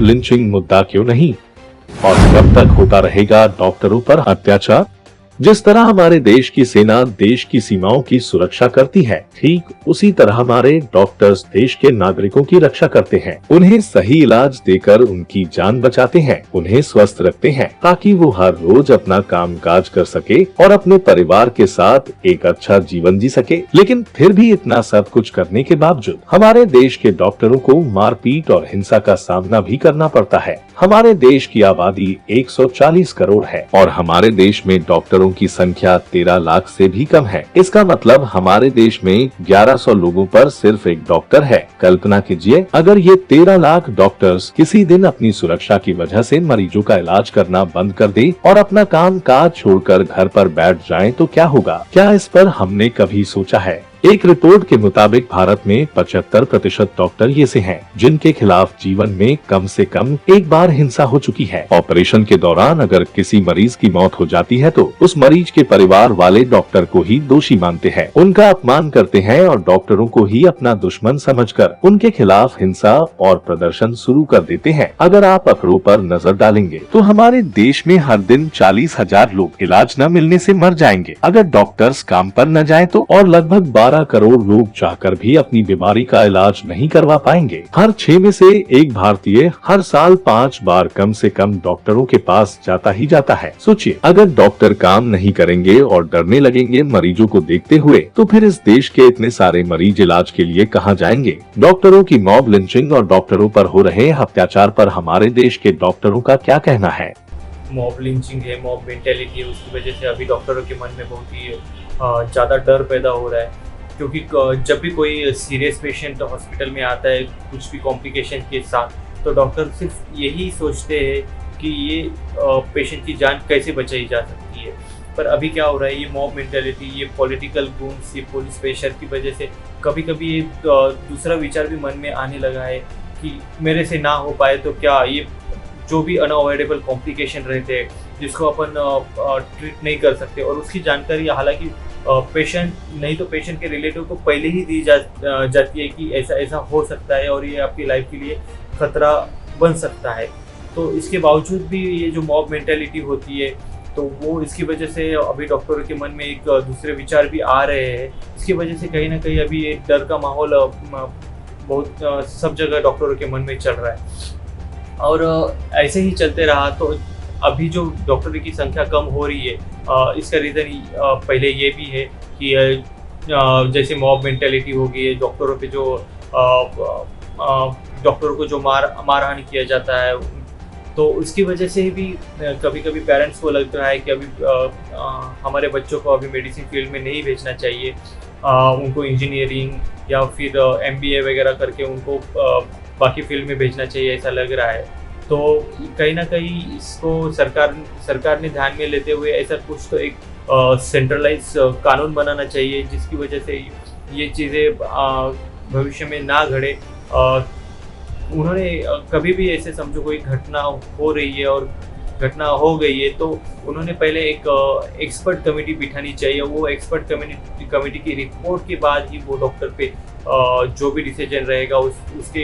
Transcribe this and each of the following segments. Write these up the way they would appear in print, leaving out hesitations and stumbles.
Mob lynching मुद्दा क्यों नहीं, और कब तक होता रहेगा डॉक्टरों पर अत्याचार? जिस तरह हमारे देश की सेना देश की सीमाओं की सुरक्षा करती है, ठीक उसी तरह हमारे डॉक्टर्स देश के नागरिकों की रक्षा करते हैं। उन्हें सही इलाज देकर उनकी जान बचाते हैं, उन्हें स्वस्थ रखते हैं ताकि वो हर रोज अपना काम काज कर सके और अपने परिवार के साथ एक अच्छा जीवन जी सके। लेकिन फिर भी इतना सब कुछ करने के बावजूद हमारे देश के डॉक्टरों को मारपीट और हिंसा का सामना भी करना पड़ता है। हमारे देश की आबादी 140 करोड़ है और हमारे देश में डॉक्टरों की संख्या 13 लाख से भी कम है। इसका मतलब हमारे देश में 1100 लोगों पर सिर्फ एक डॉक्टर है। कल्पना कीजिए, अगर ये 13 लाख डॉक्टर्स किसी दिन अपनी सुरक्षा की वजह से मरीजों का इलाज करना बंद कर दे और अपना काम काज छोड़कर घर पर बैठ जाएं तो क्या होगा? क्या इस पर हमने कभी सोचा है? एक रिपोर्ट के मुताबिक भारत में 75% डॉक्टर ये से हैं जिनके खिलाफ जीवन में कम से कम एक बार हिंसा हो चुकी है। ऑपरेशन के दौरान अगर किसी मरीज की मौत हो जाती है तो उस मरीज के परिवार वाले डॉक्टर को ही दोषी मानते हैं, उनका अपमान करते हैं और डॉक्टरों को ही अपना दुश्मन समझकर उनके खिलाफ हिंसा और प्रदर्शन शुरू कर देते हैं। अगर आप आंकड़ों पर नजर डालेंगे तो हमारे देश में हर दिन 40,000 लोग इलाज न मिलने से मर जाएंगे अगर डॉक्टर्स काम पर न जाएं तो, और लगभग 12 करोड़ लोग चाहकर भी अपनी बीमारी का इलाज नहीं करवा पाएंगे। हर 6 में से एक भारतीय हर साल 5 बार कम से कम डॉक्टरों के पास जाता ही जाता है। सोचिए, अगर डॉक्टर काम नहीं करेंगे और डरने लगेंगे मरीजों को देखते हुए तो फिर इस देश के इतने सारे मरीज इलाज के लिए कहां जाएंगे? डॉक्टरों की मॉब लिंचिंग और डॉक्टरों पर हो रहे अत्याचार पर हमारे देश के डॉक्टरों का क्या कहना है? मॉब लिंचिंग है, मॉब मेंटेलिटी है, उसकी वजह से अभी डॉक्टरों के मन में बहुत ही ज़्यादा डर पैदा हो रहा है। क्योंकि जब भी कोई सीरियस पेशेंट हॉस्पिटल में आता है कुछ भी कॉम्प्लिकेशन के साथ, तो डॉक्टर सिर्फ यही सोचते हैं कि ये पेशेंट की जान कैसे बचाई जा सकती है। पर अभी क्या हो रहा है, ये मॉब मेंटालिटी, ये पॉलिटिकल गुन्स, ये पुलिस प्रेशर की वजह से कभी कभी ये दूसरा विचार भी मन में आने लगा है कि मेरे से ना हो पाए तो क्या, ये जो भी अनअवॉइडेबल कॉम्प्लिकेशन रहते हैं जिसको अपन ट्रीट नहीं कर सकते, और उसकी जानकारी हालांकि पेशेंट नहीं तो पेशेंट के रिलेटिव को पहले ही दी जाती है कि ऐसा ऐसा हो सकता है और ये आपकी लाइफ के लिए खतरा बन सकता है। तो इसके बावजूद भी ये जो मॉब मेंटालिटी होती है, तो वो इसकी वजह से अभी डॉक्टरों के मन में एक दूसरे विचार भी आ रहे हैं। इसकी वजह से कहीं ना कहीं अभी एक डर का माहौल बहुत सब जगह डॉक्टरों के मन में चल रहा है। और ऐसे ही चलते रहा तो अभी जो डॉक्टरों की संख्या कम हो रही है, इसका रीज़न पहले ये भी है कि जैसे मॉब मेंटालिटी हो गई है, डॉक्टरों पे जो डॉक्टरों को जो मारहानि किया जाता है, तो उसकी वजह से भी कभी कभी पेरेंट्स को लगता है कि अभी हमारे बच्चों को अभी मेडिसिन फील्ड में नहीं भेजना चाहिए, उनको इंजीनियरिंग या फिर MBA वगैरह करके उनको बाकी फील्ड में भेजना चाहिए, ऐसा लग रहा है। तो कहीं ना कहीं इसको सरकार ने ध्यान में लेते हुए ऐसा कुछ तो एक सेंट्रलाइज कानून बनाना चाहिए जिसकी वजह से ये चीज़ें भविष्य में ना घड़े। उन्होंने कभी भी ऐसे समझो कोई घटना हो रही है और घटना हो गई है तो उन्होंने पहले एक एक्सपर्ट कमेटी बिठानी चाहिए। वो एक्सपर्ट कमेटी की रिपोर्ट के बाद ही वो डॉक्टर पे जो भी डिसीजन रहेगा उसके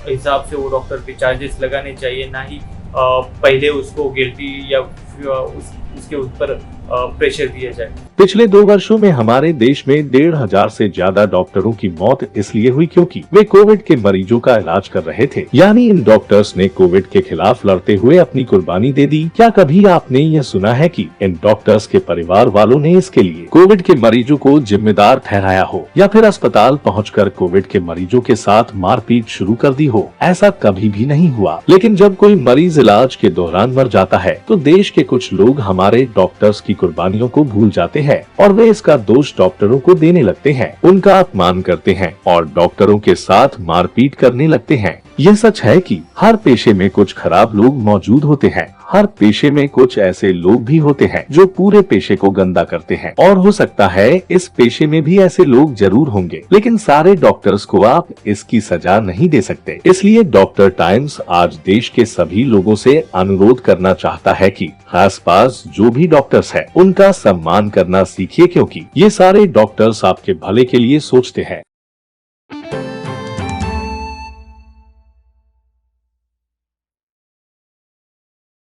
हिसाब से वो डॉक्टर पे चार्जेस लगाने चाहिए, ना ही पहले उसको गिल्टी या उसके ऊपर प्रेशर दिया जाए। पिछले 2 वर्षों में हमारे देश में 1,500 से ज्यादा डॉक्टरों की मौत इसलिए हुई क्योंकि वे कोविड के मरीजों का इलाज कर रहे थे। यानी इन डॉक्टर्स ने कोविड के खिलाफ लड़ते हुए अपनी कुर्बानी दे दी। क्या कभी आपने यह सुना है कि इन डॉक्टर्स के परिवार वालों ने इसके लिए कोविड के मरीजों को जिम्मेदार ठहराया हो या फिर अस्पताल पहुंचकर कोविड के मरीजों के साथ मारपीट शुरू कर दी हो? ऐसा कभी भी नहीं हुआ। लेकिन जब कोई मरीज इलाज के दौरान मर जाता है तो देश के कुछ लोग हमारे डॉक्टर्स की कुर्बानियों को भूल जाते हैं और वे इसका दोष डॉक्टरों को देने लगते हैं, उनका अपमान करते हैं और डॉक्टरों के साथ मारपीट करने लगते हैं। यह सच है कि हर पेशे में कुछ खराब लोग मौजूद होते हैं। हर पेशे में कुछ ऐसे लोग भी होते हैं जो पूरे पेशे को गंदा करते हैं, और हो सकता है इस पेशे में भी ऐसे लोग जरूर होंगे, लेकिन सारे डॉक्टर्स को आप इसकी सजा नहीं दे सकते। इसलिए डॉक्टर टाइम्स आज देश के सभी लोगों से अनुरोध करना चाहता है कि आसपास जो भी डॉक्टर्स हैं, उनका सम्मान करना सीखिए, क्योंकि ये सारे डॉक्टर्स आपके भले के लिए सोचते हैं।